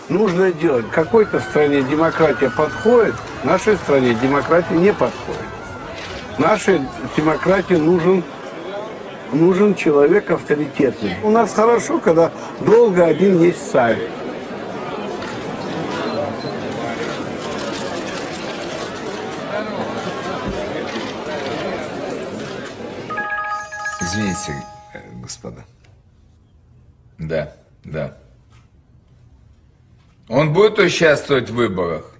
нужно делать. В какой-то стране демократия подходит, в нашей стране демократия не подходит. Нашей демократии нужен человек авторитетный. У нас хорошо, когда долго один есть царь. Извините, господа. Да. Он будет участвовать в выборах?